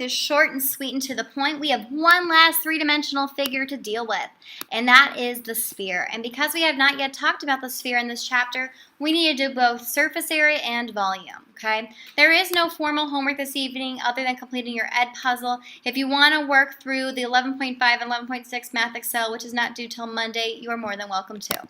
this short and sweet and to the point, we have one last three-dimensional figure to deal with, and that is the sphere. And because we have not yet talked about the sphere in this chapter, we need to do both surface area and volume, okay? There is no formal homework this evening other than completing your ed puzzle. If you want to work through the 11.5 and 11.6 Math Excel, which is not due till Monday, you are more than welcome to.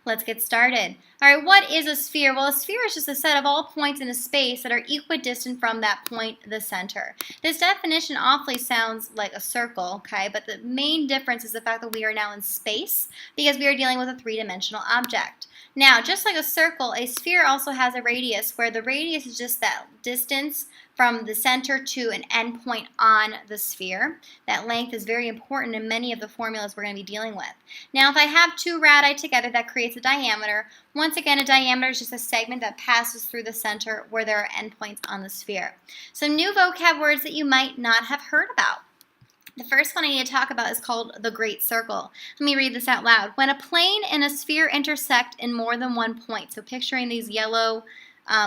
Let's get started. All right, what is a sphere? Well, a sphere is just a set of all points in a space that are equidistant from that point, the center. This definition awfully sounds like a circle, okay? But the main difference is the fact that we are now in space because we are dealing with a three-dimensional object. Now, just like a circle, a sphere also has a radius, where the radius is just that distance from the center to an endpoint on the sphere. That length is very important in many of the formulas we're going to be dealing with. Now, if I have two radii together, that creates a diameter. Once again, a diameter is just a segment that passes through the center where there are endpoints on the sphere. Some new vocab words that you might not have heard about. The first one I need to talk about is called the great circle. Let me read this out loud. When a plane and a sphere intersect in more than one point, so picturing these yellow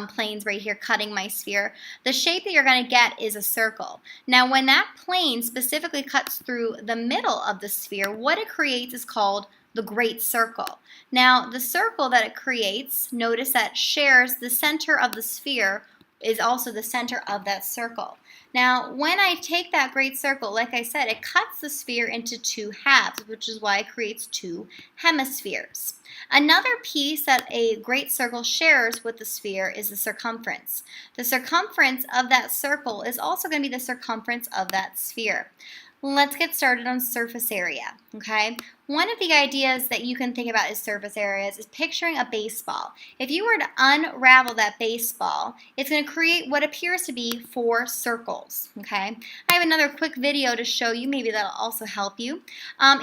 planes right here cutting my sphere, the shape that you're going to get is a circle. Now, when that plane specifically cuts through the middle of the sphere, what it creates is called the great circle. Now, the circle that it creates, notice that shares the center of the sphere, is also the center of that circle. Now, when I take that great circle, like I said, it cuts the sphere into two halves, which is why it creates two hemispheres. Another piece that a great circle shares with the sphere is the circumference. The circumference of that circle is also going to be the circumference of that sphere. Let's get started on surface area, okay? One of the ideas that you can think about as surface areas is picturing a baseball. If you were to unravel that baseball, it's going to create what appears to be four circles, okay? I have another quick video to show you. Maybe that'll also help you.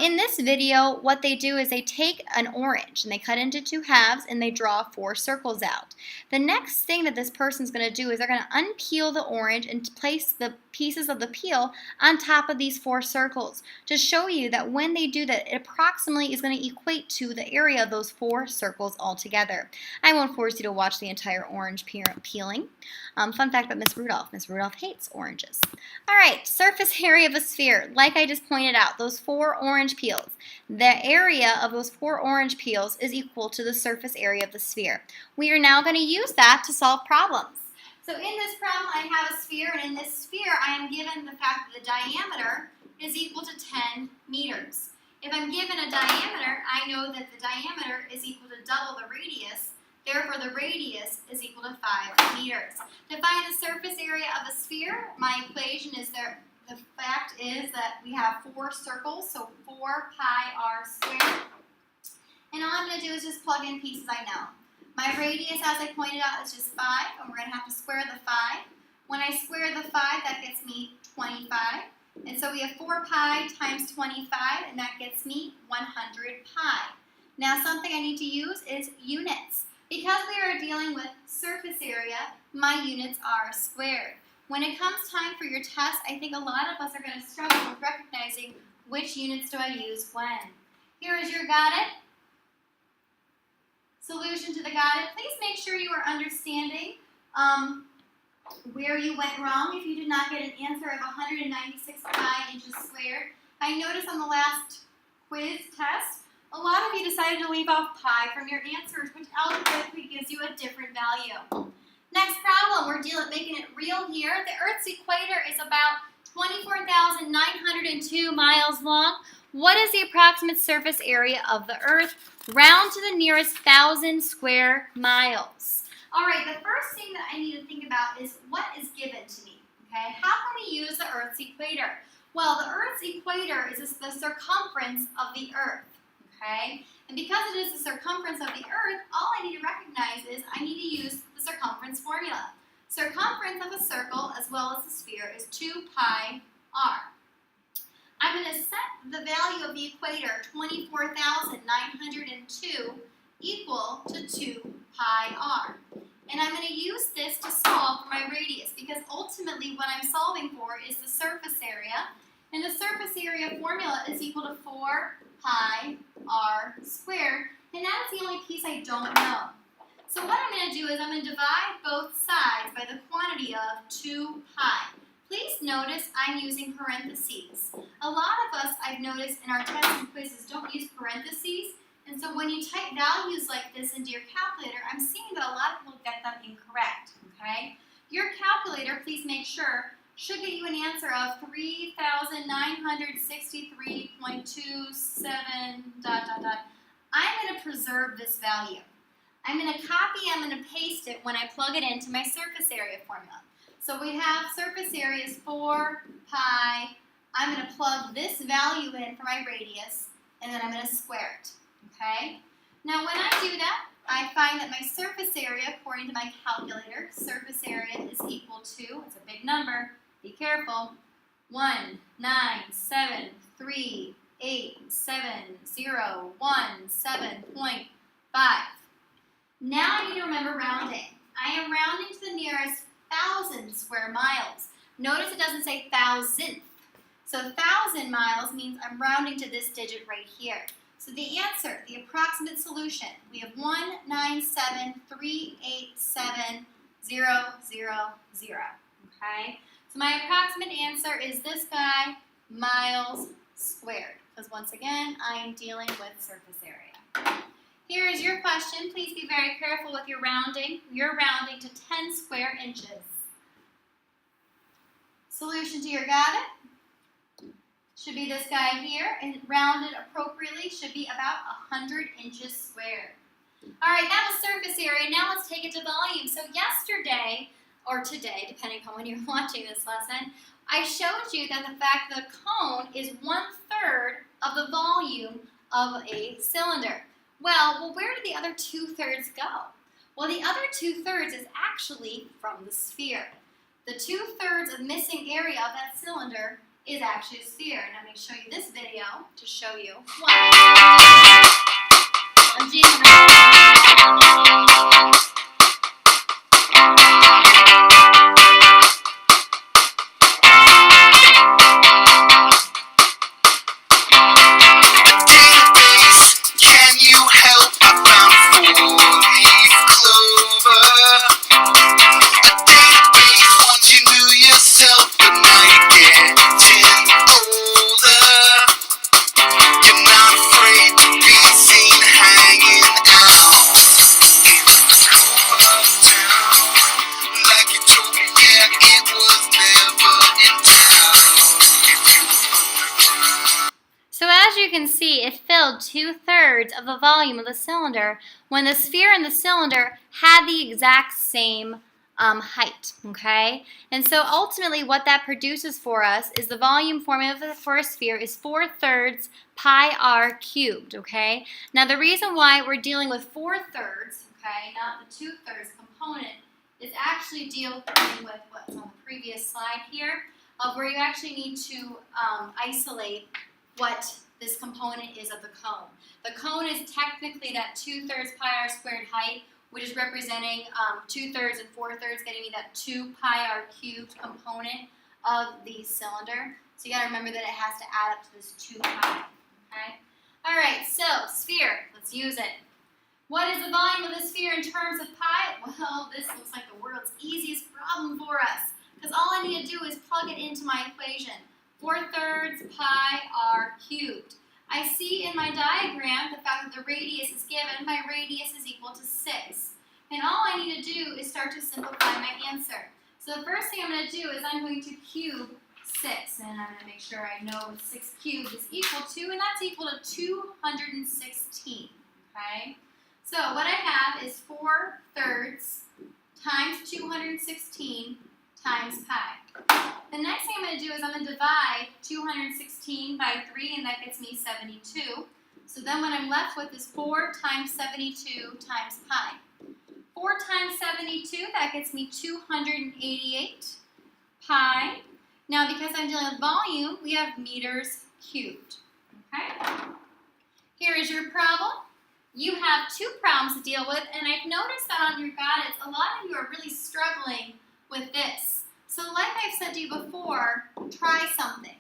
In this video, what they do is they take an orange and they cut into two halves and they draw four circles out. The next thing that this person's going to do is they're going to unpeel the orange and place the pieces of the peel on top of these four circles to show you that when they do that, it approximately is going to equate to the area of those four circles altogether. I won't force you to watch the entire orange peeling. Fun fact about Miss Rudolph hates oranges. All right, surface area of a sphere. Like I just pointed out, those four orange peels. The area of those four orange peels is equal to the surface area of the sphere. We are now going to use that to solve problems. So in this problem, I have a sphere, and in this sphere, I am given the fact that the diameter is equal to 10 meters. If I'm given a diameter, I know that the diameter is equal to double the radius. Therefore, the radius is equal to 5 meters. To find the surface area of a sphere, my equation is there. The fact is that we have four circles, so 4 pi r squared. And all I'm going to do is just plug in pieces I know. My radius, as I pointed out, is just 5, and we're going to have to square the 5. When I square the 5, that gets me 25. And so we have 4 pi times 25, and that gets me 100 pi. Now, something I need to use is units. Because we are dealing with surface area, my units are squared. When it comes time for your test, I think a lot of us are going to struggle with recognizing which units do I use when. Here is your got it solution to the got it. Please make sure you are understanding where you went wrong if you did not get an answer of 196 pi inches squared. I noticed on the last quiz test, a lot of you decided to leave off pi from your answers, which algebraically gives you a different value. Next problem, we're making it real here. The Earth's equator is about 24,902 miles long. What is the approximate surface area of the Earth? Round to the nearest 1,000 square miles. All right, the first thing that I need to think about is what is given to me, okay? How can we use the Earth's equator? Well, the Earth's equator is the circumference of the Earth, okay? And because it is the circumference of the Earth, all I need to recognize is I need to use the circumference formula. Circumference of a circle as well as a sphere is 2 pi r. I'm going to set the value of the equator, 24,902, equal to 2 pi r. And I'm going to use this to solve for my radius because ultimately what I'm solving for is the surface area. And the surface area formula is equal to 4 pi r squared. And that's the only piece I don't know. So what I'm going to do is I'm going to divide both sides by the quantity of 2 pi. Please notice I'm using parentheses. A lot of us, I've noticed in our tests and quizzes, don't use parentheses. And so when you type values like this into your calculator, I'm seeing that a lot of people get them incorrect, okay? Your calculator, please make sure, should get you an answer of 3,963.27 ... I'm going to preserve this value. I'm going to copy, I'm going to paste it when I plug it into my surface area formula. So we have surface area is 4 pi. I'm going to plug this value in for my radius, and then I'm going to square it, okay? Now when I do that, I find that my surface area, according to my calculator, surface area is equal to, it's a big number, be careful, 1,973,870,17.5. Now I need to remember rounding. I am rounding to the nearest 1,000 square miles. Notice it doesn't say thousandth. So 1,000 miles means I'm rounding to this digit right here. So the answer, the approximate solution, we have 197,387,000. Okay? So my approximate answer is this guy, miles squared. Because once again, I am dealing with surface area. Here is your question. Please be very careful with your rounding. You're rounding to 10 square inches. Solution to your got it should be this guy here, and rounded appropriately should be about 100 inches squared. All right, that was surface area. Now let's take it to volume. So yesterday, or today, depending on when you're watching this lesson, I showed you that the fact that a cone is 1/3 of the volume of a cylinder. Well, where did the other 2/3 go? Well, the other 2/3 is actually from the sphere. The 2/3 of missing area of that cylinder is actually a sphere. And I'm going to show you this video to show you why. I'm jamming can see it filled 2/3 of the volume of the cylinder when the sphere and the cylinder had the exact same height, okay? And so ultimately what that produces for us is the volume formula for a sphere is 4/3 pi r cubed, okay? Now the reason why we're dealing with 4/3, okay, not the 2/3 component, is actually dealing with what's on the previous slide here, where you actually need to isolate what this component is of the cone. The cone is technically that 2/3 pi r squared height, which is representing 2/3 and 4/3, getting me that 2 pi r cubed component of the cylinder. So you gotta remember that it has to add up to this 2 pi, okay? All right, so sphere, let's use it. What is the volume of the sphere in terms of pi? Well, this looks like the world's easiest problem for us, because all I need to do is plug it into my equation. 4/3 pi r cubed. I see in my diagram the fact that the radius is given. My radius is equal to 6. And all I need to do is start to simplify my answer. So the first thing I'm going to do is I'm going to cube 6. And I'm going to make sure I know what 6 cubed is equal to. And that's equal to 216. Okay? So what I have is 4/3 times 216 times pi. The next thing I'm going to do is I'm going to divide 216 by 3, and that gets me 72. So then what I'm left with is 4 times 72 times pi. 4 times 72, that gets me 288 pi. Now because I'm dealing with volume, we have meters cubed. Okay? Here is your problem. You have 2 problems to deal with, and I've noticed that on your guidance, a lot of you are really struggling with this. So like I've said to you before, try something.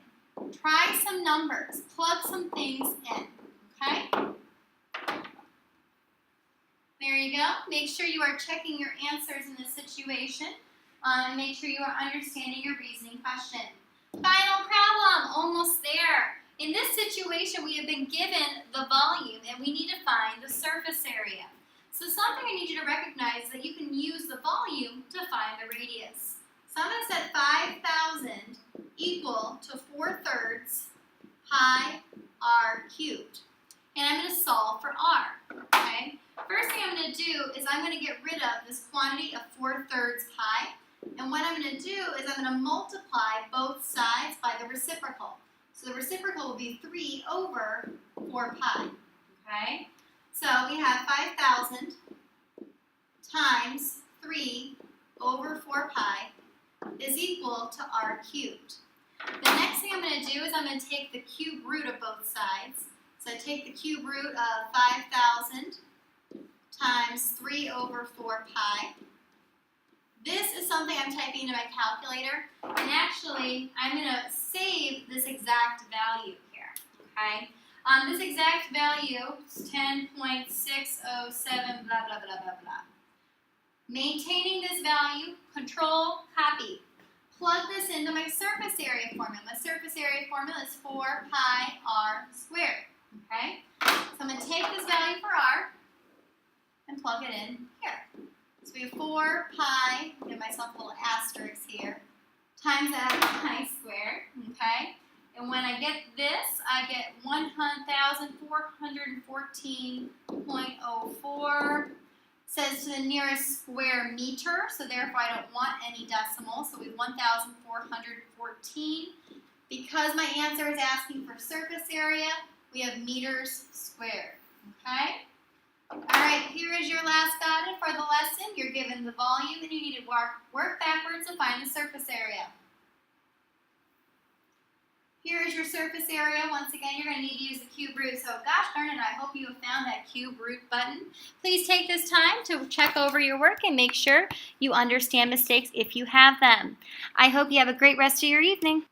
Try some numbers. Plug some things in. Okay? There you go. Make sure you are checking your answers in this situation. Make sure you are understanding your reasoning question. Final problem, almost there. In this situation, we have been given the volume and we need to find the surface area. So something I need you to recognize is that you can use the volume to find the radius. So I'm going to set 5,000 equal to 4/3 pi r cubed. And I'm going to solve for r, okay? First thing I'm going to do is I'm going to get rid of this quantity of 4/3 pi. And what I'm going to do is I'm going to multiply both sides by the reciprocal. So the reciprocal will be 3 over 4 pi, okay? So we have 5,000 times 3 over 4 pi is equal to r cubed. The next thing I'm going to do is I'm going to take the cube root of both sides. So I take the cube root of 5,000 times 3 over 4 pi. This is something I'm typing into my calculator, and actually I'm going to save this exact value here, okay? This exact value is 10.607 blah, blah, blah, blah, blah. Maintaining this value, Control, copy. Plug this into my surface area formula. My surface area formula is 4 pi r squared, okay? So I'm going to take this value for r and plug it in here. So we have 4 pi, give myself a little asterisk here, times that pi squared, okay? And when I get this, I get 1,414.04. Says to the nearest square meter, so therefore I don't want any decimals, so we have 1,414. Because my answer is asking for surface area, we have meters squared, okay? Alright, here is your last audit for the lesson. You're given the volume and you need to work backwards to find the surface area. Here is your surface area. Once again, you're going to need to use the cube root. So gosh darn it, I hope you have found that cube root button. Please take this time to check over your work and make sure you understand mistakes if you have them. I hope you have a great rest of your evening.